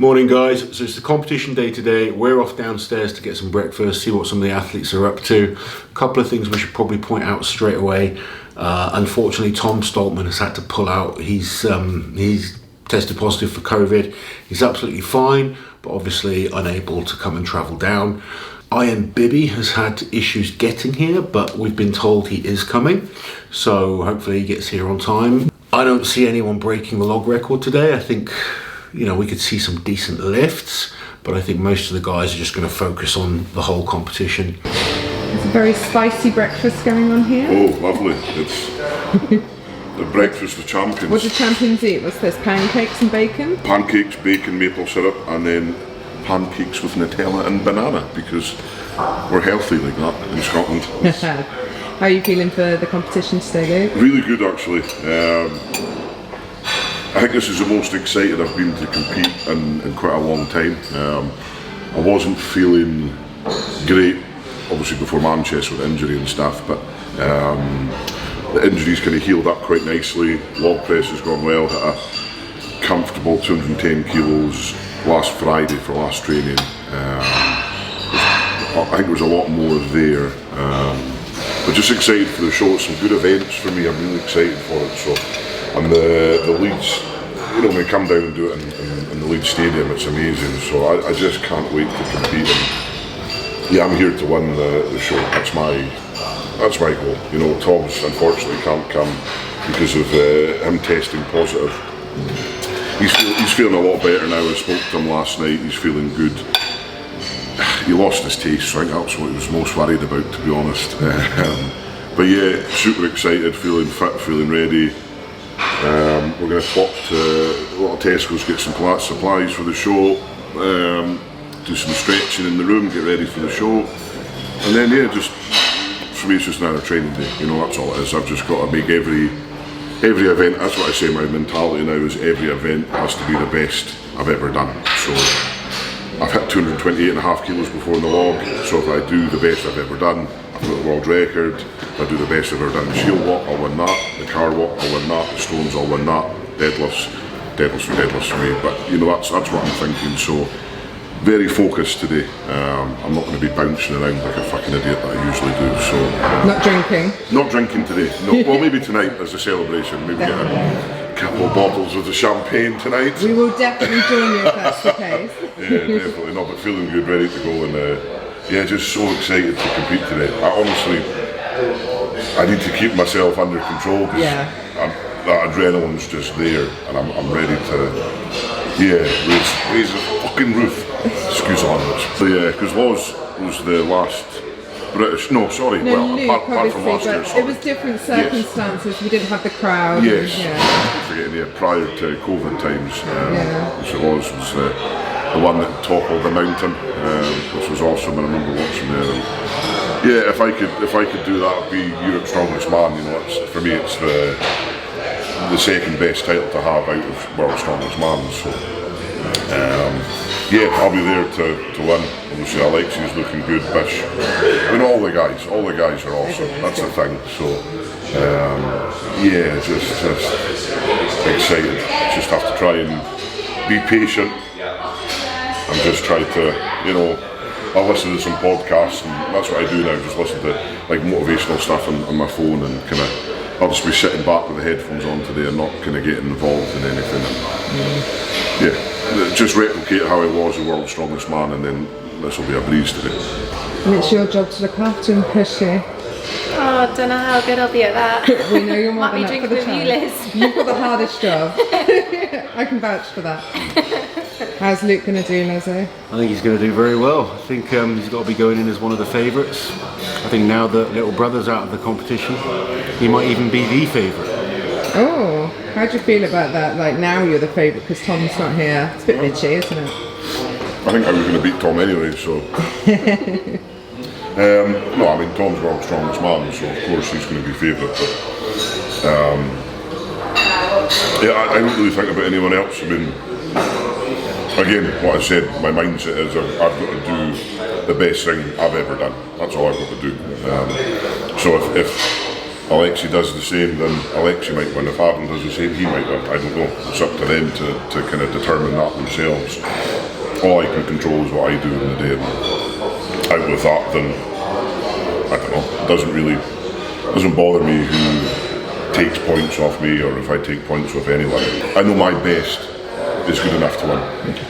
Morning guys, so it's the competition day today. We're off downstairs to get some breakfast, see what some of the athletes are up to. A couple of things we should probably point out straight away. Unfortunately, Tom Strongman has had to pull out. He's tested positive for COVID. He's absolutely fine, but obviously unable to come and travel down. Ian Bibby has had issues getting here, but we've been told he is coming, so hopefully he gets here on time. I don't see anyone breaking the log record today. I think, we could see some decent lifts, but I think most of the guys are just going to focus on the whole competition. There's a very spicy breakfast going on here. Oh, lovely. It's the breakfast of champions. What did champions eat? What's this, pancakes and bacon? Pancakes, bacon, maple syrup, and then pancakes with Nutella and banana, because we're healthy like that in Scotland. How are you feeling for the competition today, Luke? Really good, actually. I think this is the most excited I've been to compete in quite a long time. I wasn't feeling great, obviously before Manchester with injury and stuff, but the injury's kind of healed up quite nicely. Log press has gone well, hit a comfortable 210 kilos last Friday for last training. I think there was a lot more there. But just excited for the show. It's some good events for me. I'm really excited for it. So, and the Leeds, when we come down and do it in the Leeds Stadium, it's amazing. So I just can't wait to compete. And yeah, I'm here to win the show. That's my goal. Tom's unfortunately can't come because of him testing positive. He's feeling a lot better now. I spoke to him last night. He's feeling good. He lost his taste, so I think that's what he was most worried about, to be honest. But yeah, super excited, feeling fit, feeling ready. We're going to pop to a lot of Tesco's, get some supplies for the show, do some stretching in the room, get ready for the show. And then just, for me it's just another training day, that's all it is. I've just got to make every event, that's what I say, my mentality now is every event has to be the best I've ever done. So I've hit 228.5 kilos before in the log, so if I do the best I've ever done, I've got the world record. If I do the best I've ever done, the shield walk, I'll win that. The car walk, I'll win that. The stones, I'll win that. Deadlifts for me. But that's what I'm thinking. So very focused today. I'm not going to be bouncing around like a fucking idiot that I usually do. So not drinking. Not drinking today. No. Well, maybe tonight as a celebration. Maybe get a couple of bottles of the champagne tonight. We will definitely join you if that's the case. Yeah, definitely. No, but feeling good, ready to go, and just so excited to compete today. I need to keep myself under control because that adrenaline's just there, and I'm ready to raise the fucking roof. Excuse the language. So because Loz was the last British. No, sorry. Luke, apart from last year. It was different circumstances. Yes. We didn't have the crowd. Yes. Forgetting prior to COVID times, which it was the one that toppled the mountain, which was awesome. And I remember watching there. And if I could do that, be Europe's strongest man. For me, it's the second best title to have out of world's strongest man. So I'll be there to win. Obviously, Alexi's looking good. Bish, all the guys are awesome. That's the thing. So just excited. Just have to try and be patient and just try to, I listen to some podcasts, and that's what I do now. Just listen to like motivational stuff on my phone, and kind of I'll just be sitting back with the headphones on today and not kind of getting involved in anything. And, just replicate how I was the world's strongest man, and then this will be a breeze today. And it's your job to look after and push you. Oh, I don't know how good I'll be at that. We know you're more than up for the with you, Liz. You've got the hardest job. I can vouch for that. How's Luke going to do, Lizzie? I think he's going to do very well. I think he's got to be going in as one of the favourites. I think now that little brother's out of the competition, he might even be the favourite. Oh, how do you feel about that? Like now you're the favourite because Tom's not here. It's a bit bitchy, isn't it? I think I was going to beat Tom anyway, so. No, I mean Tom's world's strongest man, so of course he's going to be favourite. But I don't really think about anyone else. I mean, again, what I said, my mindset is I've got to do the best thing I've ever done. That's all I've got to do. So if Alexi does the same, then Alexi might win. If Adam does the same, he might win. I don't know. It's up to them to kind of determine that themselves. All I can control is what I do in the day. Out with that, then I don't know. It doesn't bother me who takes points off me or if I take points off anyone. I know my best is good enough to win.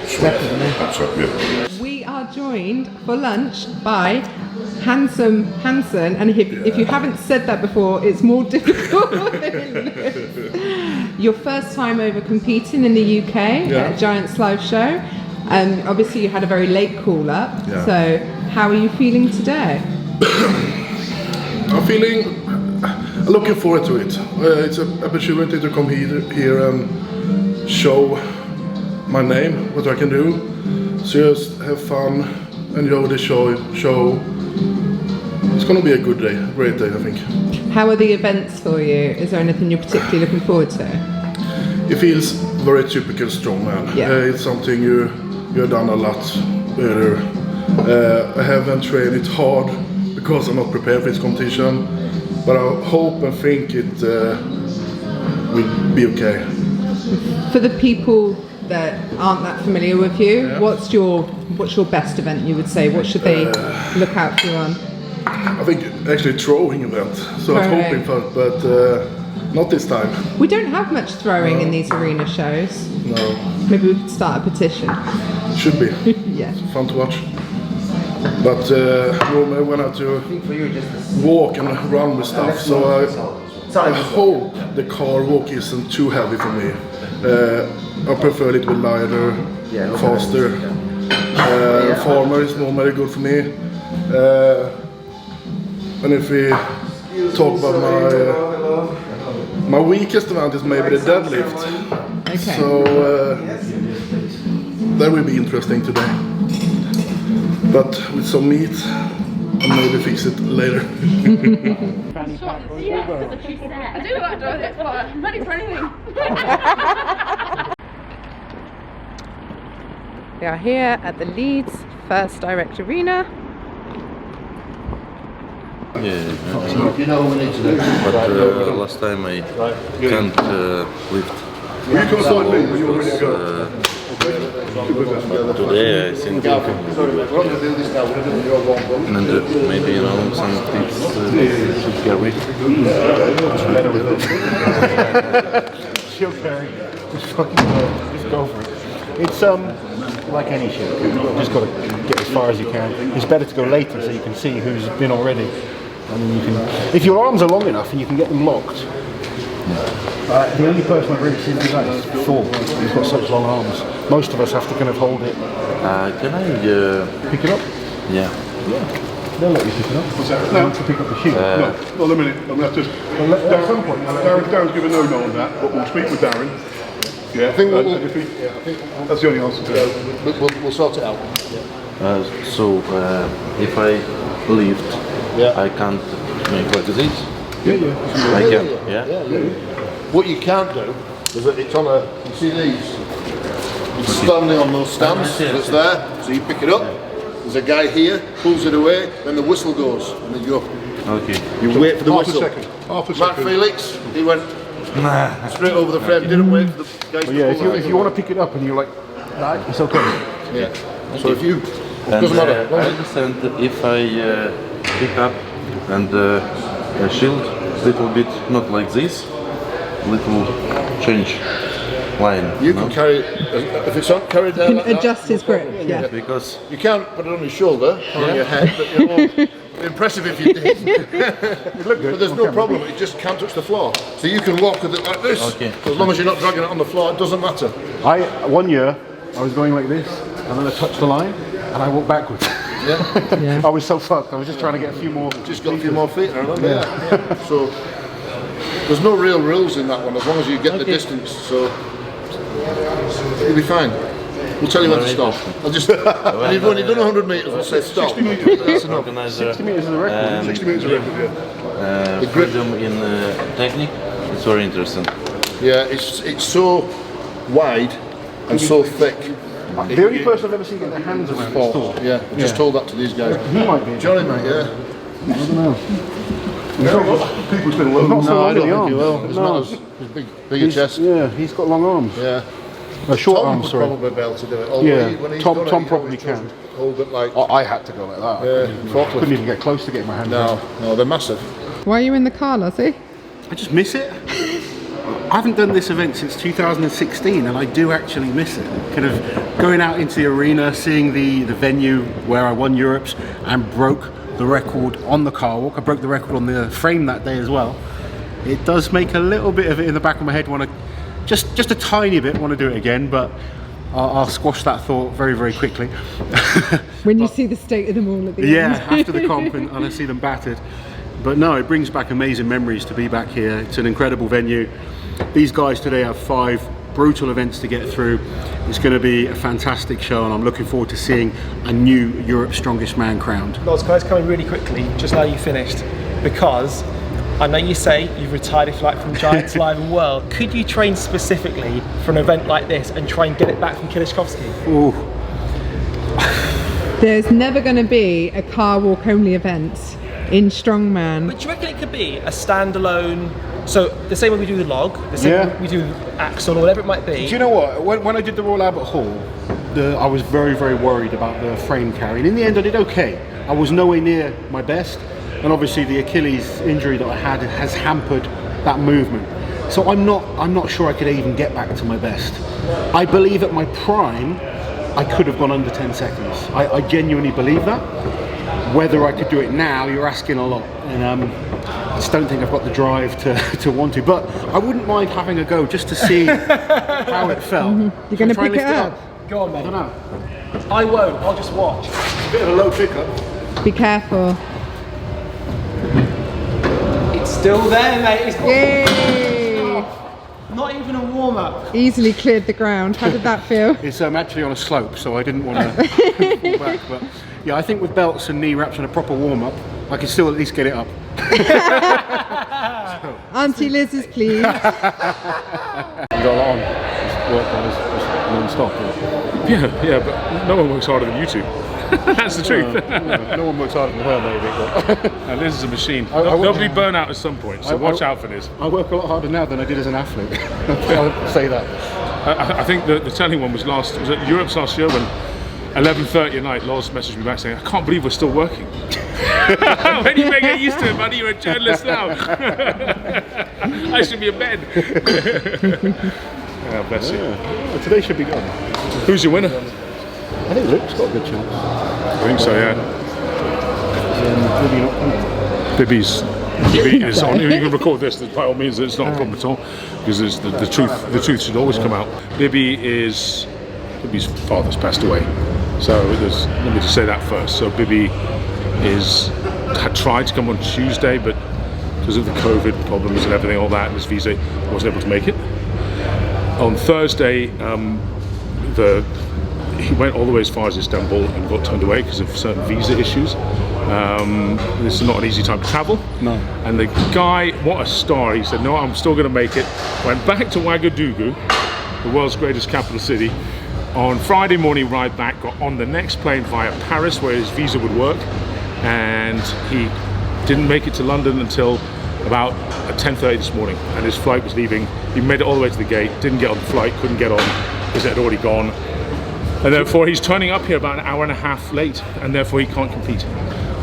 So that's it. Yeah. We are joined for lunch by Handsome Hansen, and if you haven't said that before, it's more difficult than it looks. Your first time over competing in the UK at Giants Live Show. Obviously you had a very late call up, so how are you feeling today? I'm looking forward to it. It's an opportunity to come here and show my name, what I can do. So just have fun, enjoy the show. It's going to be a good day, a great day, I think. How are the events for you? Is there anything you're particularly looking forward to? It feels very typical strongman. It's something you've done a lot better. I haven't trained it hard because I'm not prepared for this competition, but I hope and think it will be okay. For the people that aren't that familiar with you, what's your best event, you would say? What should they look out for you on? I think actually throwing event, so I'm hoping for, but not this time. We don't have much throwing in these arena shows. No. Maybe we could start a petition. Should be. Yeah. It's fun to watch. But normally I went out to walk and run with stuff, so I hope the car walk isn't too heavy for me. I prefer a little bit lighter, faster. Farmer is normally good for me. And if we talk about my weakest event is maybe the deadlift. Okay. So that will be interesting today. But with some meat, I'll maybe fix it later. I do like doing it, but I'm ready for anything. We are here at the Leeds First Direct Arena. Yeah, but last time I can't lift. Today I think and maybe some tips should carry. She'll carry. Just go for it. It's like any show. You've just got to get as far as you can. It's better to go later so you can see who's been already. And you can, if your arms are long enough and you can get them locked. The only person I've really seen do that is Thor. He's got such long arms. Most of us have to kind of hold it. Can I pick it up? Yeah. They'll let you pick it up. What's that? No. To pick up the shoe. No, not a minute. I'm going to have to. At some point. Darren's given no on that, but we'll speak with Darren. Yeah, I think that's the only answer to it. We'll sort it out. So if I lift, I can't make like this. I can. Yeah. What you can't do is that it's on a. You see these? It's standing on those stands. It's there. So you pick it up. There's a guy here pulls it away. Then the whistle goes, and then you go. Okay. You wait for the whistle. Half a second. Matt Felix, he went straight over the frame. Didn't wait for the guys to pull if you want to pick it up and you're like, it's okay. Yeah. So if you And doesn't matter. I understand if I pick up and shield little bit, not like this, little change line. You can carry if it's not carried down. Can adjust his grip. Yeah. Because You can't put it on your shoulder or on your head, but it'd be impressive if you did. But there's no problem, it just can't touch the floor. So you can walk with it like this. Okay. So as long as you're not dragging it on the floor, it doesn't matter. One year I was going like this and then I touched the line and I walked backwards. Yeah. I was so fucked. I was just trying to get a few more. Just got a few more feet, I remember. Yeah. So there's no real rules in that one as long as you get the distance. So you'll be fine. We'll tell you when to stop. I'll just when you've only done 100 metres, we'll say stop. 60 metres. That's enough. 60 metres is the record. 60 metres a record, yeah. the freedom in technique, it's very interesting. Yeah, it's so wide and so thick. The only person I've ever seen get their hands around is Thor. Yeah, I just told that to these guys. He might be. Johnny, mate, yeah. I don't know. People's been low. Not so No, I long don't in the think he will. arms. He's No. not as bigger chest. Yeah, he's got long arms. Yeah. Short Tom arms, would sorry. probably be able to do it. Yeah, When he's Tom done it, Tom he probably always tries can. to hold it like. I had to go like that. Yeah, Couldn't even get close to getting my hand around. No, they're massive. Why are you in the car, Lozzie? I just miss it. I haven't done this event since 2016 and I do actually miss it. Kind of going out into the arena, seeing the venue where I won Europe's and broke the record on the car walk. I broke the record on the frame that day as well. It does make a little bit of it in the back of my head, want to, just a tiny bit, want to do it again, but I'll squash that thought very, very quickly. When you see the state of them all at the Yeah, end. after the comp and I see them battered. But no, it brings back amazing memories to be back here. It's an incredible venue. These guys today have 5 brutal events to get through. It's going to be a fantastic show and I'm looking forward to seeing a new Europe's Strongest Man crowned. Lots of guys coming really quickly, just now you finished, because I know you say you've retired, if you like, from Giants Live and World. Could you train specifically for an event like this and try and get it back from Kilishkovsky? Ooh. There's never going to be a car walk only event in Strongman. But do you reckon it could be a standalone, so the same way we do the log, the same way we do Axel or whatever it might be? Do you know what? When I did the Royal Albert Hall, I was very, very worried about the frame carry. And in the end I did okay. I was nowhere near my best. And obviously the Achilles injury that I had has hampered that movement. So I'm not sure I could even get back to my best. I believe at my prime, I could have gone under 10 seconds. I genuinely believe that. Whether I could do it now, you're asking a lot. And I just don't think I've got the drive to want to. But I wouldn't mind having a go just to see how it felt. You're going to pick it up? Go on, mate. I don't know. I won't, I'll just watch. It's a bit of a low pickup. Be careful. It's still there, mate. It's Yay! not even a warm-up. Easily cleared the ground. How did that feel? It's actually on a slope, so I didn't want to fall back. But yeah, I think with belts and knee wraps and a proper warm-up, I can still at least get it up. Auntie Liz's, please. You got a lot on. Just work just non-stop. Yeah, but no one works harder than you two. That's the truth. No one works harder than her, maybe. And Liz is a machine. They'll be burnt out at some point, so watch out for this. I work a lot harder now than I did as an athlete. I'll say that. I think the telling one was at Europe's last year when 11:30 at night, Laws messaged me back saying, I can't believe we're still working. When you may get used to it, buddy, you're a journalist now. I should be in bed. Bless you. Well, today should be good. Who's your winner? I think Luke's got a good chance. I think so, yeah. Bibby is on. If you can record this, by all means, it's not a problem at all, because the truth should always come out. Bibby's father's passed away, so let me just say that first. So Bibby had tried to come on Tuesday, but because of the COVID problems and everything, all that, and his visa, he wasn't able to make it. On Thursday, he went all the way as far as Istanbul and got turned away because of certain visa issues. This is not an easy time to travel. No. And the guy, what a star, he said, no, I'm still going to make it. Went back to Ouagadougou, the world's greatest capital city. On Friday morning ride back, got on the next plane via Paris where his visa would work, and he didn't make it to London until about 10:30 this morning, and his flight was leaving. He made it all the way to the gate, didn't get on the flight, couldn't get on because it had already gone. And therefore he's turning up here about an hour and a half late, and therefore he can't compete.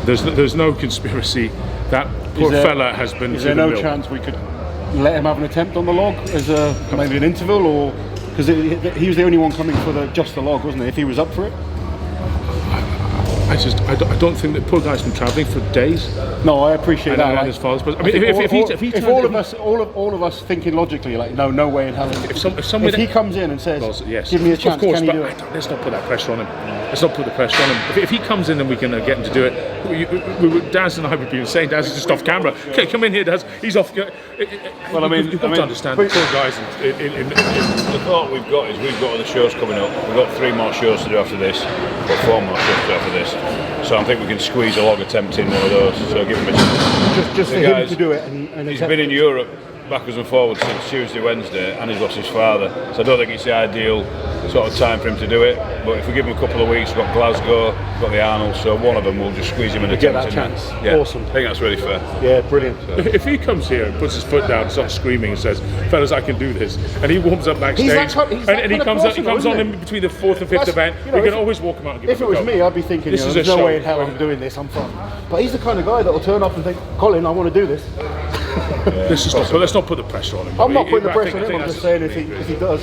There's no conspiracy. That poor fella has been. Is there no chance we could let him have an attempt on the log as maybe an interval, or because he was the only one coming for just the log, wasn't he? If he was up for it. I don't think that poor guy's been travelling for days. No, I appreciate that. And his father's, but I mean, if all of us thinking logically, like no way in hell. If he comes in and says, yes, give me a chance, of course, can he do it? Let's not put that pressure on him. Let's not put the pressure on him. If he comes in, then we can get him to do it. Daz and I would be saying, Daz is just off camera. Okay, come in here, Daz. He's off. Well, I mean, you've got to understand. Poor guys. The thought we've got is we've got other shows coming up. We've got 3 more shows to do after this. We've got 4 more shows to do after this. So I think we can squeeze a log attempt in one of those. So give him a chance. Just for him to do it. And he's been in Europe backwards and forwards since Tuesday, Wednesday, and he's lost his father. So I don't think it's the ideal sort of time for him to do it. But if we give him a couple of weeks, we've got Glasgow, we've got the Arnold, so one of them will just squeeze him in a Get that chance. Yeah, Awesome. I think that's really fair. Yeah, brilliant. If he comes here and puts his foot down, starts screaming and says, "Fellas, I can do this," and he warms up backstage, and he comes on in between the 4th and 5th event, we can always walk him out and give If him it was a go. me, I'd be thinking, This is there's a no show. way in hell I'm doing this, I'm fine. But he's the kind of guy that will turn up and think, Colin, I want to do this. But let's not put the pressure on him. I'm not putting the I pressure think- on him, I I'm think just saying if he does.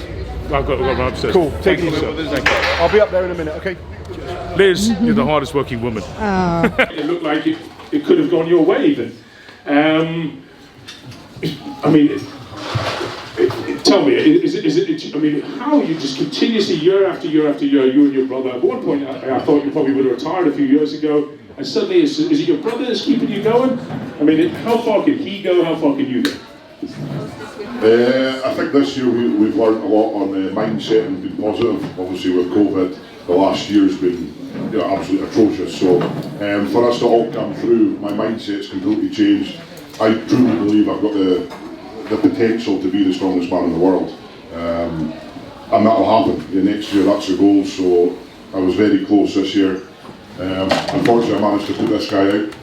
I've got to go upstairs. Cool, take Thank it you, easy. sir. Thank you. I'll be up there in a minute, okay? Liz, you're the hardest working woman. It looked like it could have gone your way even. I mean, tell me, is it, I mean, how you just continuously year after year after year, you and your brother, at one point I thought you probably would have retired a few years ago, and suddenly is it your brother that's keeping you going? I mean, how far can he go, how far can you go? I think this year we've learned a lot on mindset and been positive. Obviously with COVID, the last year's been absolutely atrocious. So for us to all come through, my mindset's completely changed. I truly believe I've got the potential to be the strongest man in the world. And that'll happen next year, that's the goal. So I was very close this year. Unfortunately I managed to put this guy out,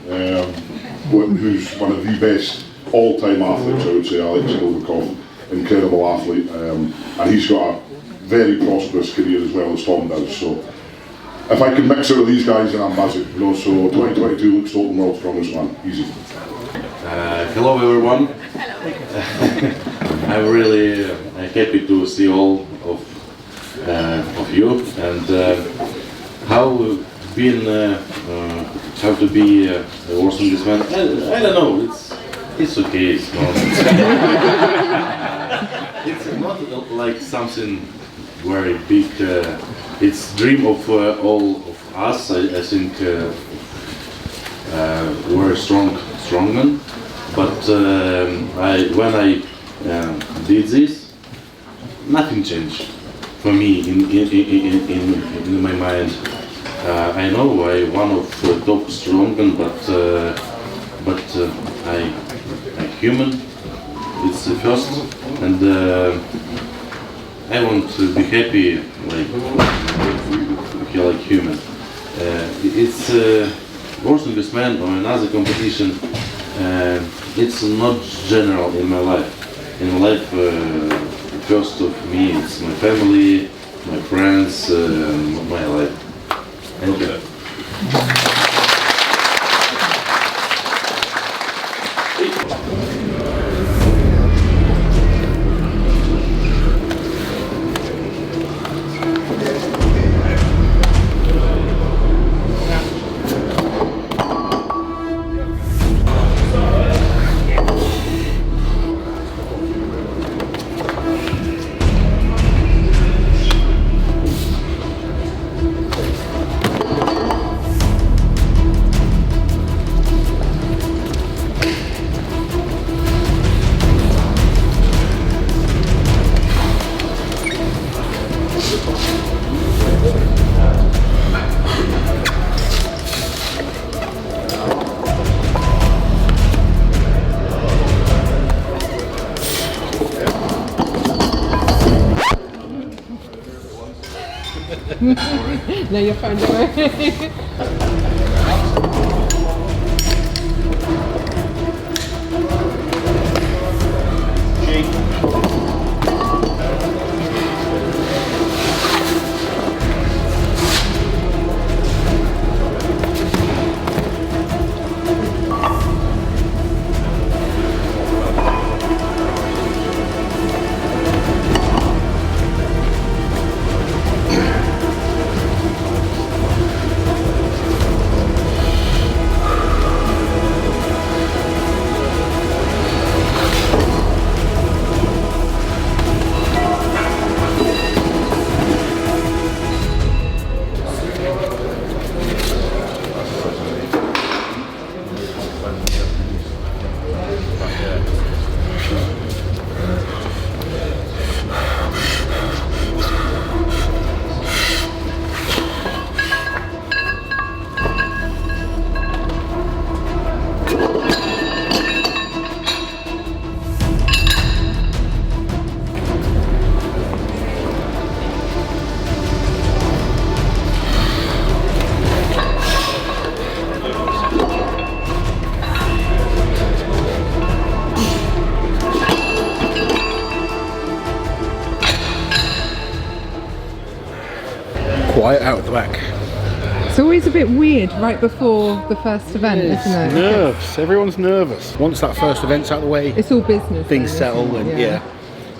who's one of the best all-time athletes, I would say, Alex Novikov, incredible athlete, and he's got a very prosperous career as well as Tom does. So if I can mix it with these guys, then I'm buzzing. So 2022 looks Total World's strongest man, easy. Hello everyone. I'm really happy to see all of you and how to be a working this man. I don't know. It's okay. It's not. It's not like something very big. It's dream of all of us. I think we're strongman. But when I did this, nothing changed for me in my mind. I know I'm one of the top strongmen, but I'm human. It's the first, and I want to be happy like human. It's working with man or another competition. It's not general in my life. In my life, first of me, it's my family, my friends, my life. Thank you. No, you're fine, don't worry. quiet out the back. It's always a bit weird right before the first event, isn't it? Nerves. Everyone's nervous. Once that first event's out of the way, it's all business. Things settle, and yeah.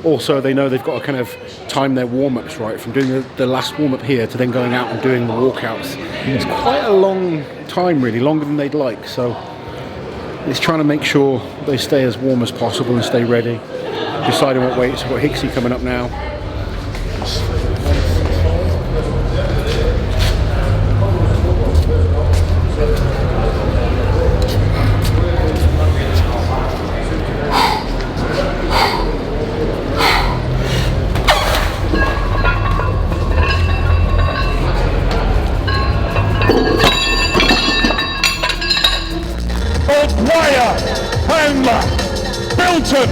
Also, they know they've got to kind of time their warm-ups right, from doing the last warm-up here to then going out and doing the walkouts. It's quite a long time, really, longer than they'd like. So it's trying to make sure they stay as warm as possible and stay ready. Deciding what weights. We've got Hicksy coming up now. Bilton,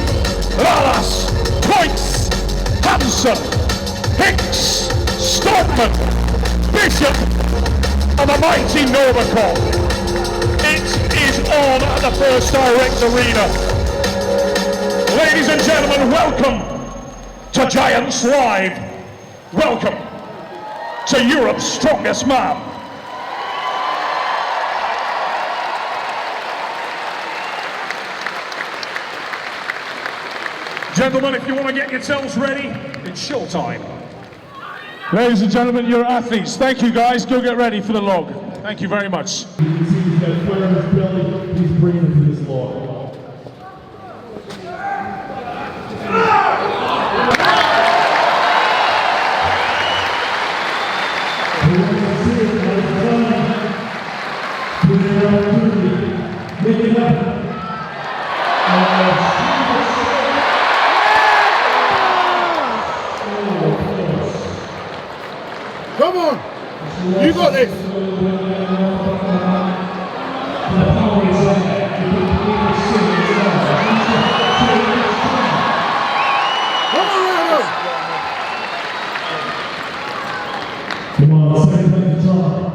Lalas, Points, Hanson, Hicks, Strongman, Bishop, and the mighty Novacom. It is on at the First Direct Arena. Ladies and gentlemen, welcome to Giants Live. Welcome to Europe's strongest man. Gentlemen, if you want to get yourselves ready, it's showtime. Ladies and gentlemen, you're athletes. Thank you, guys. Go get ready for the log. Thank you very much. You can see he's got a flare in his belly. He's breathing into this log. Come on! You got this! Come on, second at the top.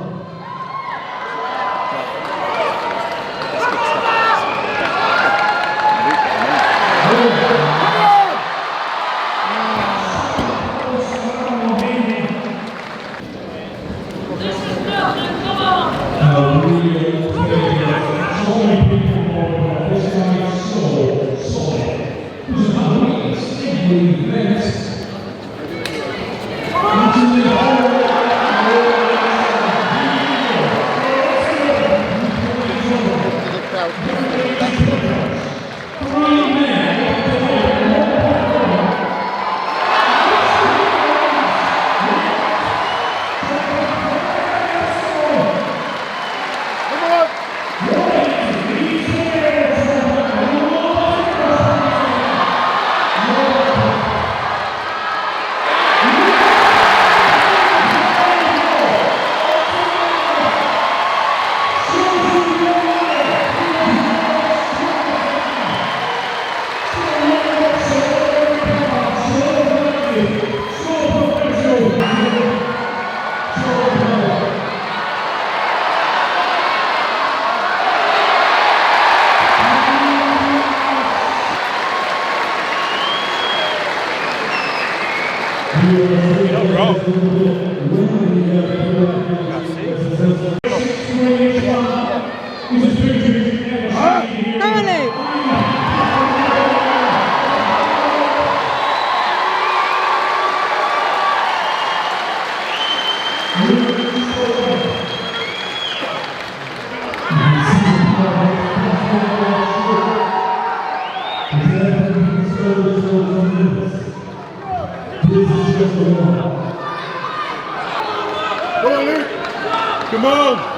Come on!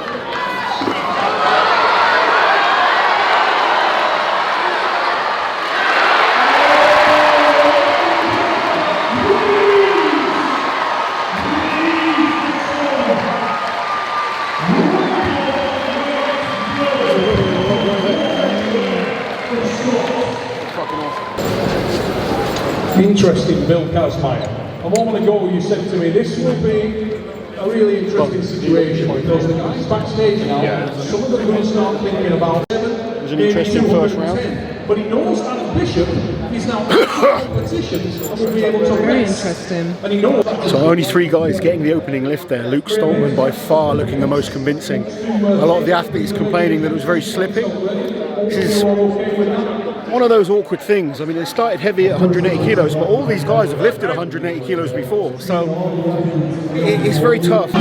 Interesting, Bill Kazmaier. A moment ago you said to me this will be a really interesting situation because the guys backstage now, some of them are going to start thinking about it was an interesting first round. but he knows Adam Bishop is now in competition and will be able to Very race. interesting. And he knows. So only 3 guys getting the opening lift there. Luke Stoltman by far looking the most convincing. A lot of the athletes complaining that it was very slippy. This is one of those awkward things. I mean, it started heavy at 180 kilos, but all these guys have lifted 180 kilos before, so it's very tough.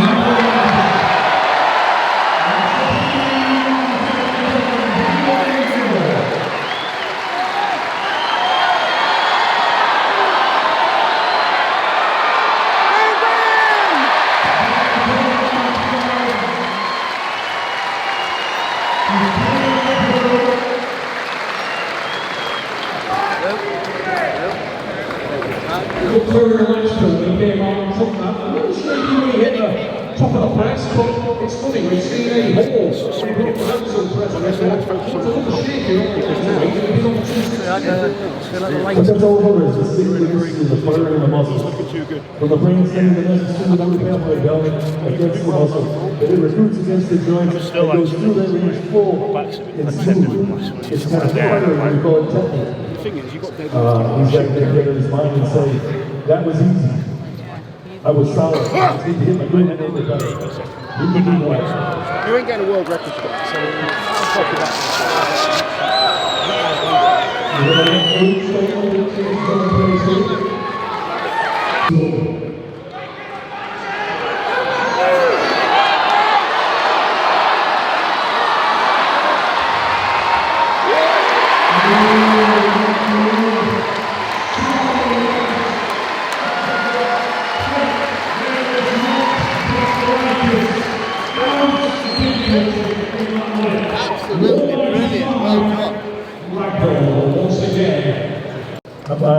Top of the press, but it's funny, we've seen a hole. Too good. From the brainstem to the necessary pathway belt against the muscle. It recruits against the joint. Still goes through that range full. It's kind of harder when you call it technique. The thing is, you got He's got to get together his mind and say, that was easy. I was solid. I just need to hit my good and over better. You ain't getting a world record for that, so I'll talk about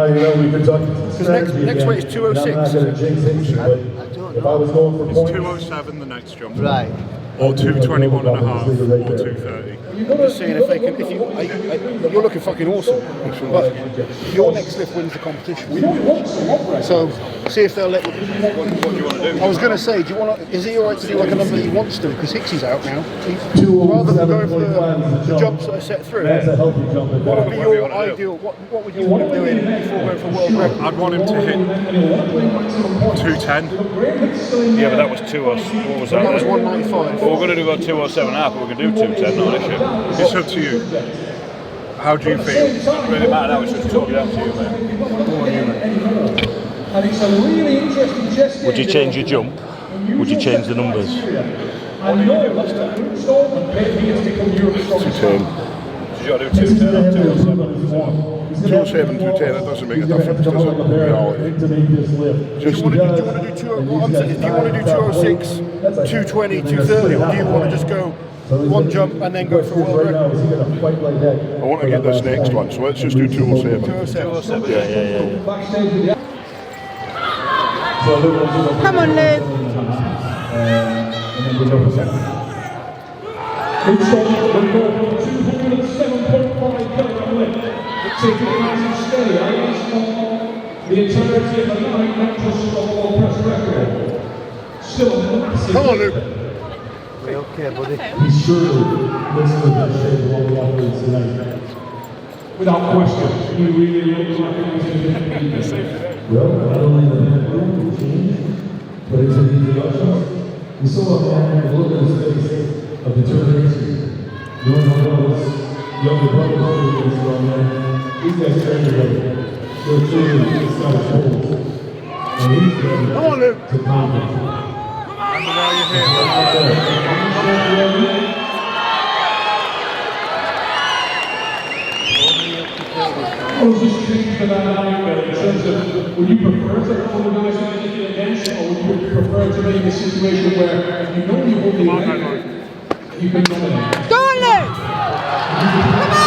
You know, we could talk next weight is 206. If I was going for It's points, 207 the next jump. Right. Or 221 and a half, or 230. I'm just saying, if they can, you're looking fucking awesome, but your next lift wins the competition. So, see if they'll let you. What do you want to do? I was going to say, do you want to? Is it alright to do like a number that he wants to? Because Hicksy's out now. Rather than going for the jumps that are set through. that's a healthy jump. What would be your ideal? What would you want him doing before going for world record? I'd want him to hit 210. Yeah, but that was 2 or what was that? That was 195. Well, we're going to do about 207 and a half, but we can do 210, not an issue. It's up to you. How do you feel? It doesn't really matter now, it's just totally up to you, man. And it's a really interesting gesture. Would you change your jump? Would you change the numbers? I know last time Strongman paid me to become Europe's strongest. 210. You got to do 210 or 207. 207, 210, it doesn't make a difference, does it? In reality. To make this lift. Do you want to do 206, 220, 230, or do you want to just go one jump and then go for world record? I want to get this next one, so let's just do 207. 207. Yeah. Come on, Luke. It's we're going for 207.5 kilogram lift. Take it nice and steady. I guess the entirety of the night, not just the whole press record. Still a massive. Come on, Luke. Okay, buddy. He's surely listening to the shape of all the athletes tonight. Without question, he really looks like he's well, not only the head will change, but it's an introduction. You saw a man look at his face of determination. Knowing how well his younger brother was from these guys are ready. They're truly just got his holes. And he's ready to conquer. I was just thinking for that angle in terms of, would you prefer to organise anything against, or would you prefer to be in a situation where you know you will be you can dominate? Go on, Luke! Come on!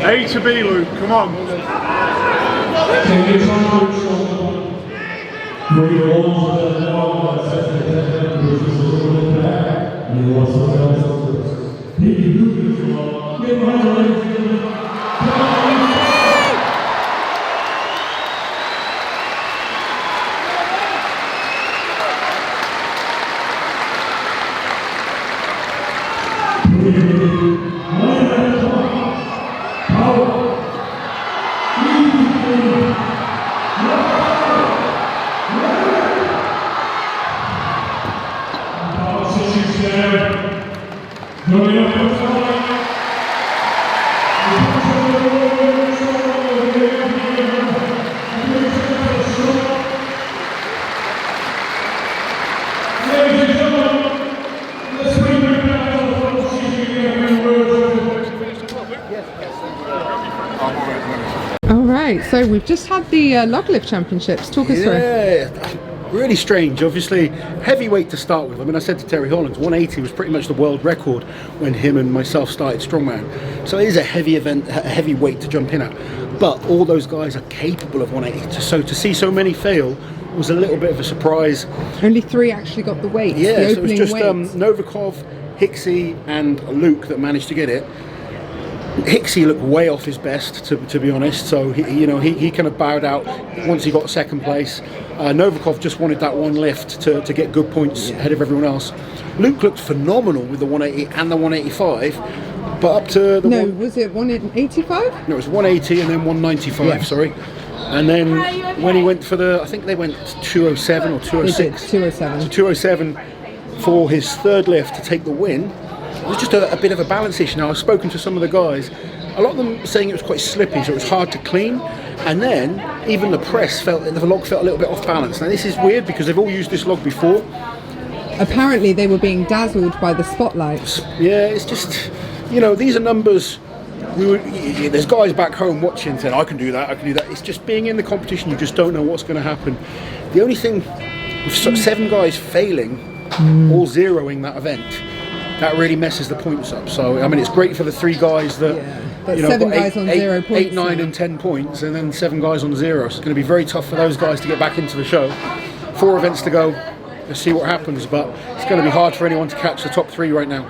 A to B, Luke, come on. Alright, so we've just had the log lift championships. Talk us through. Yeah, really strange. Obviously, heavyweight to start with. I mean, I said to Terry Hollands, 180 was pretty much the world record when him and myself started Strongman. So it is a heavy event, a heavy weight to jump in at. But all those guys are capable of 180. So to see so many fail was a little bit of a surprise. Only 3 actually got the weight. Yeah, the so it was just Novikov, Hicksey, and Luke that managed to get it. Hicksey looked way off his best, to be honest. So he kind of bowed out once he got second place. Novikov just wanted that one lift to get good points ahead of everyone else. Luke looked phenomenal with the 180 and the 185, but up to the was it 185? No, it was 180 and then 195. Yeah. Sorry. And then when he went for I think they went 207 or 206. 207. So 207 for his third lift to take the win. It was just a bit of a balance issue. Now, I've spoken to some of the guys, a lot of them saying it was quite slippy, so it was hard to clean. And then even the log felt a little bit off balance. Now, this is weird because they've all used this log before. Apparently, they were being dazzled by the spotlights. Yeah, it's just, these are numbers. There's guys back home watching saying, I can do that. It's just being in the competition, you just don't know what's going to happen. The only thing, with 7 guys failing, all zeroing that event, that really messes the points up. So, I mean, it's great for the 3 guys that, but 7 guys on 0 points. 8, 9 and 10 points, and then 7 guys on 0. So it's going to be very tough for those guys to get back into the show. 4 events to go. Let's see what happens, but it's going to be hard for anyone to catch the top 3 right now.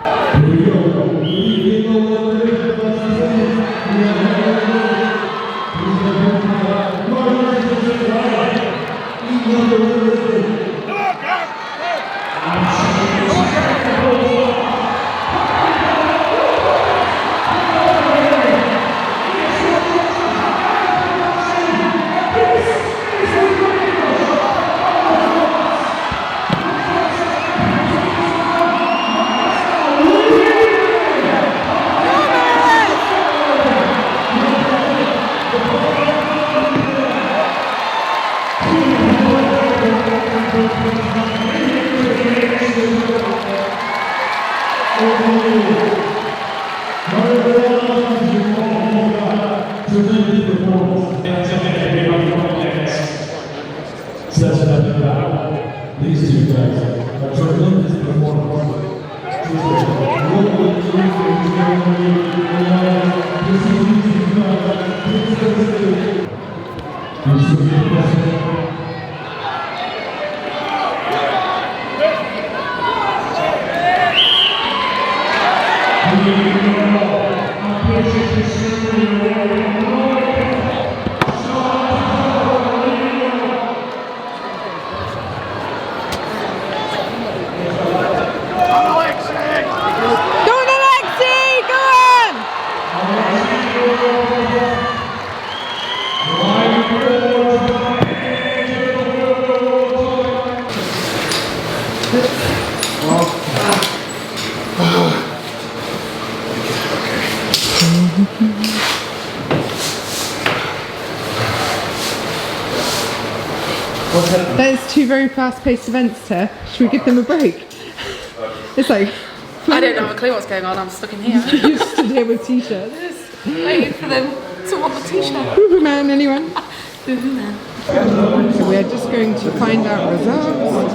There's 2 very fast-paced events here. Should we give them a break? It's like... I don't have a clue what's going on, I'm stuck in here. You're stood here with t-shirts. Just waiting for them to want the t-shirt. Woohoo man, anyone? Woohoo man. So we are just going to find out results.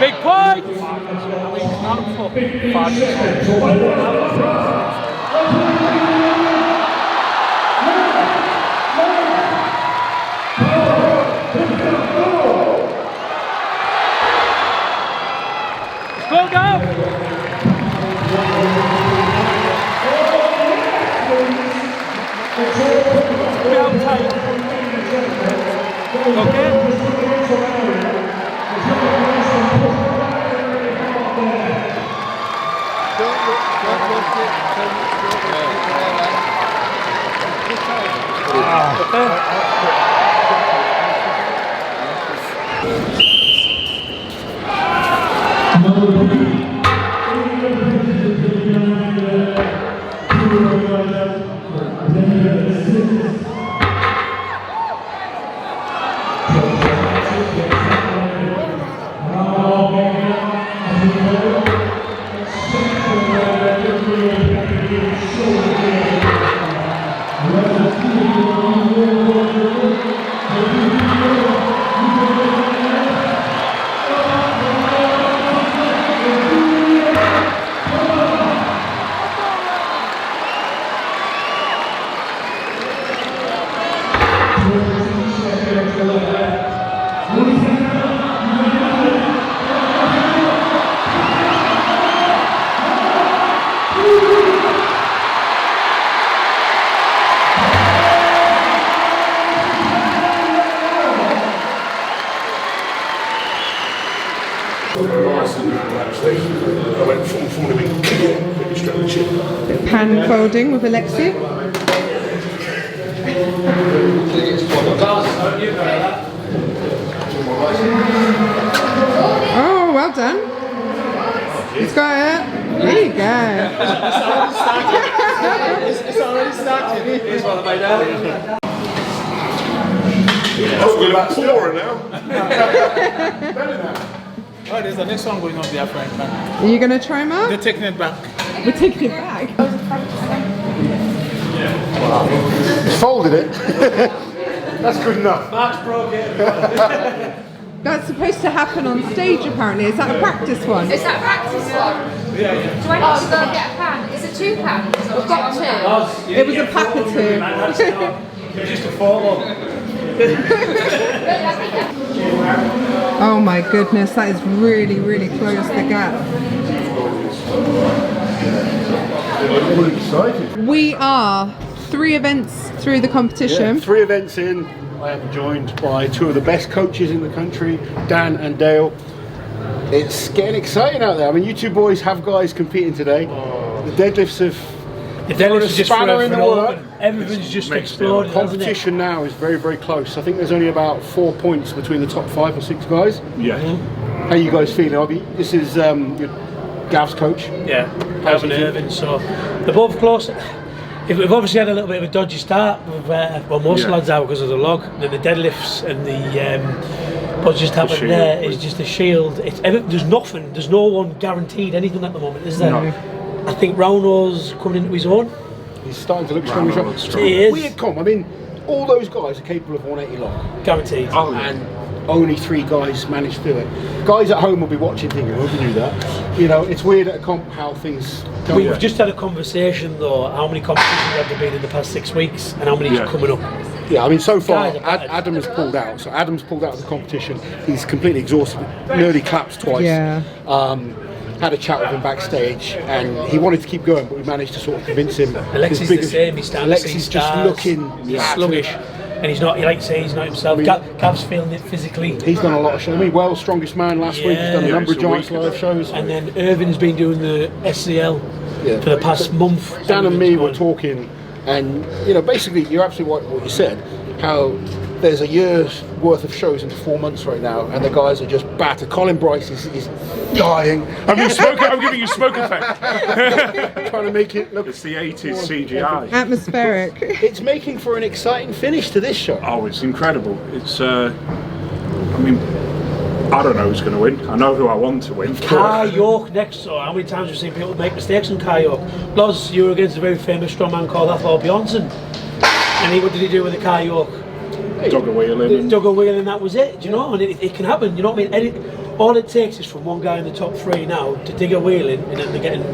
Big point! Go, go! Okay. I went full of me, straight to the chin. Pan folding with Alexi. Oh, well done. He's got it. There you go. It's already started. Here's one of my dad. That's good about scoring now. Oh, there's the next one going on there, Frank. Are you going to try, Mark? They're taking it back. We're taking it back. He's folded it. That's good enough. Mark's broke it. That's supposed to happen on stage, apparently. Is that a practice one? Is that a practice one? Yeah. Do I need to go and get a pan? Is it 2 pans? We've got 2. It was a pack of 2. It was just a photo. Oh my goodness, that is really, really close the gap. We are 3 events through the competition. Yeah, 3 events in. I am joined by 2 of the best coaches in the country, Dan and Dale. It's getting exciting out there. I mean, you 2 boys have guys competing today. The deadlifts have... The deadlifts just spanner in the work. Everything's just exploded. Competition now is very, very close. I think there's only about 4 points between the top 5 or 6 guys. Yeah. How are you guys feeling? This is your Gav's coach. Yeah, Gav and Irvin. So they're both close. We've obviously had a little bit of a dodgy start. Well, most lads out because of the log. The deadlifts and the what's just happened there is just a shield. There's nothing. There's no one guaranteed anything at the moment, is there? No. I think Rauno's coming into his own. He's starting to look strong. He is. Weird comp. I mean, all those guys are capable of 180 log. Guaranteed. Oh, and only 3 guys managed to do it. Guys at home will be watching thinking, oh, we knew that. You know, it's weird at a comp how things go. We've just had a conversation though, how many competitions have there been in the past 6 weeks and how many are coming up. Yeah, I mean, so far, Adam has pulled out. So Adam's pulled out of the competition. He's completely exhausted. Nearly collapsed twice. Yeah. Had a chat with him backstage, and he wanted to keep going, but we managed to sort of convince him. Alexi's the same. He's starting to see Alexi's stars. just looking sluggish, and he's not. Like you say, he's not himself. Gav's feeling it physically. He's done a lot of shows. I mean, Wells' strongest man last week. He's done a number of Giants live shows. And then Irvin's been doing the SCL for the past month. Dan and me were talking, and you know, basically, you're absolutely right what you said. How there's a year's worth of shows into 4 months right now, and the guys are just battered. Colin Bryce is dying. I'm giving you smoke effect. Trying to make it look. It's the 80s CGI. Atmospheric. It's making for an exciting finish to this show. Oh, it's incredible. It's, I mean, I don't know who's going to win. I know who I want to win. Car York next. So how many times have we seen people make mistakes in Car York? Loz, you were against a very famous strongman called Laurence Shahlaei. And what did he do with the Car York? Dug a wheel in. Dug a wheel and that was it. Do you know? And it can happen. You know what I mean? All it takes is from one guy in the top 3 now to dig a wheel in, and then they're getting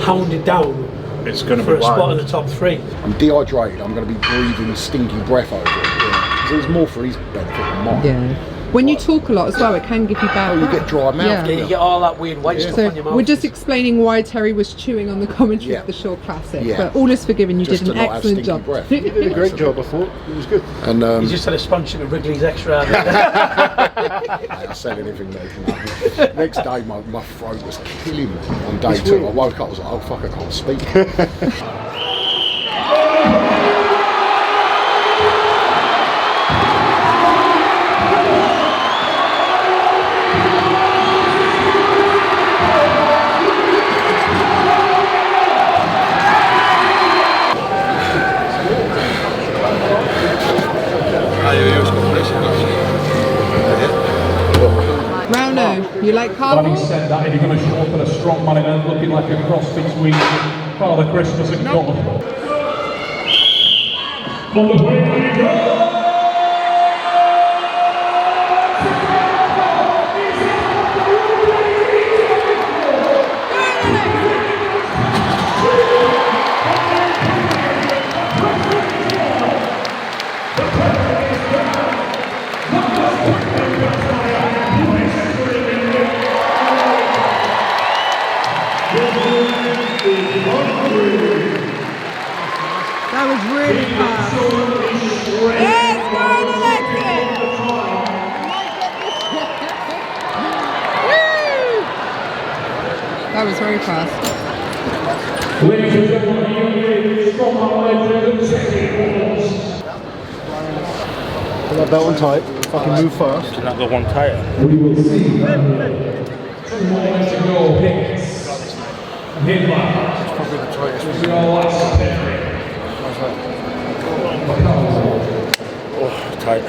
hounded down. It's going to for be a spot wild. in the top 3. I'm dehydrated. I'm going to be breathing stinky breath over it. So it's more for his benefit than mine. Yeah. When you talk a lot as well, it can give you bad. You get dry mouth. Yeah, you get all that weird white stuff on your mouth. We're just explaining why Terry was chewing on the commentary of the Shore Classic. Yeah. But all is forgiven. You Just did to an not have excellent stinky job. breath. You did a great job, I thought. It was good. And You just had a sponge of Wrigley's Extra. I said anything, mate. Next day, my throat was killing me. On day 2, I woke up, I was like, oh fuck, I can't speak. Rauno, you like Having cardboard? said that, if you're going to show up at a strongman event looking like a cross between Father Christmas and God. On the way we go! That was really fast. Yes, going Alexis! That was very fast. Ladies and gentlemen, Strongman legend, Put that belt on tight. Fucking move fast. Should not go one tighter. we will see 2 more left to go. Hicks and Hitler. It's probably the tightest one. We all last 10. Oh, tight.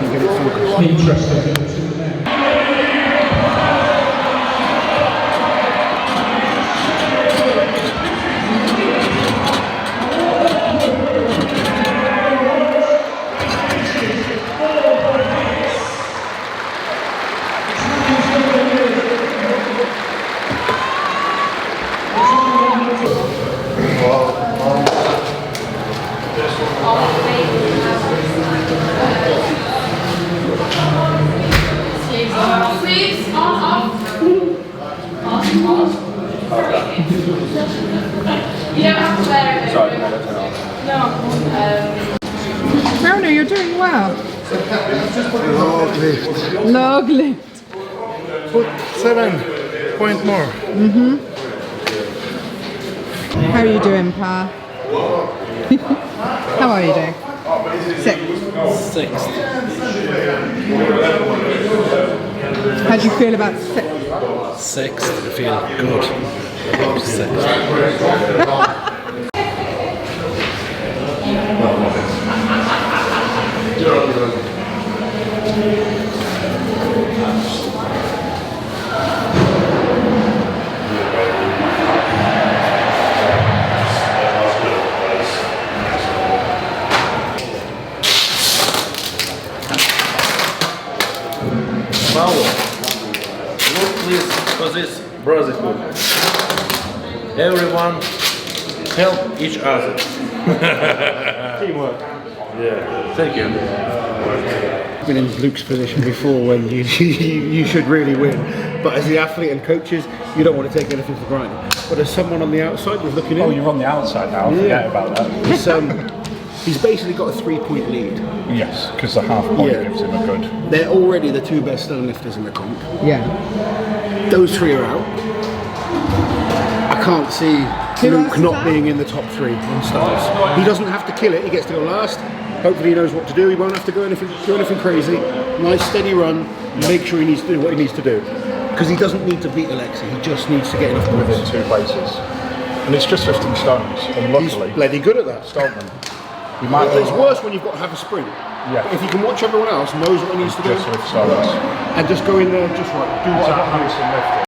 You get it focused. Interesting. Sleeves on, off. You don't have to wear it. Sorry, no, that's enough. No. Rauno, you're doing well. Log lift. Log lift. Put 7 point more. How are you doing, Pa? How are you doing? 6th. How do you feel about 6th? 6th, I feel good. 6th. Look please for this brotherhood. Everyone help each other. Teamwork. Yeah, thank you. I've been in Luke's position before when you should really win. But as the athlete and coaches, you don't want to take anything for granted. But as someone on the outside who's looking in... Oh, you're on the outside now, forget about that. He's basically got a 3-point lead. Yes, because the half point gives him a good... They're already the 2 best stone lifters in the comp. Yeah. Those 3 are out. I can't see Luke not being in the top 3 on stones. He doesn't have to kill it, he gets to go last. Hopefully he knows what to do, he won't have to do anything crazy. Nice steady run, make sure he needs to do what he needs to do. Because he doesn't need to beat Alexei, he just needs to get enough points. Within 2 places. And it's just 15 stones, and luckily... He's bloody good at that. Strongman. It's worse when you've got to have a sprint. Yeah. If you can watch everyone else, knows what he needs to do, Just lift silence. and just go in there, just right, do what I got to do.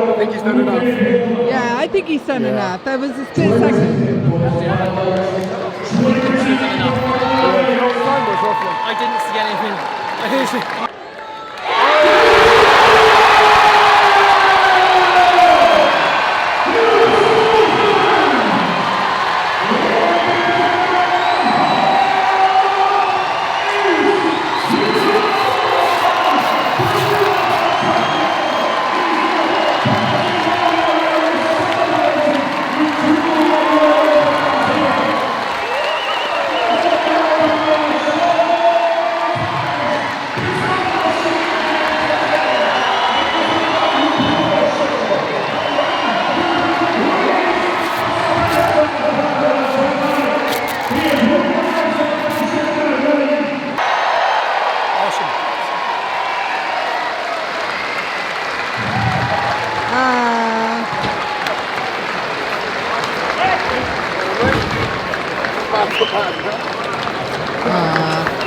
I think he's done enough. Yeah, I think he's done enough. There was a split second. I didn't see anything. I didn't see.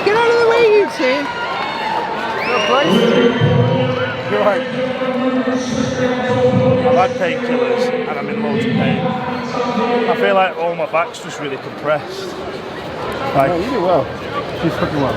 Get out of the way, you two. You're right. I've had painkillers and I'm in loads of pain. I feel like all my back's just really compressed. Like, you do well. She's fucking well.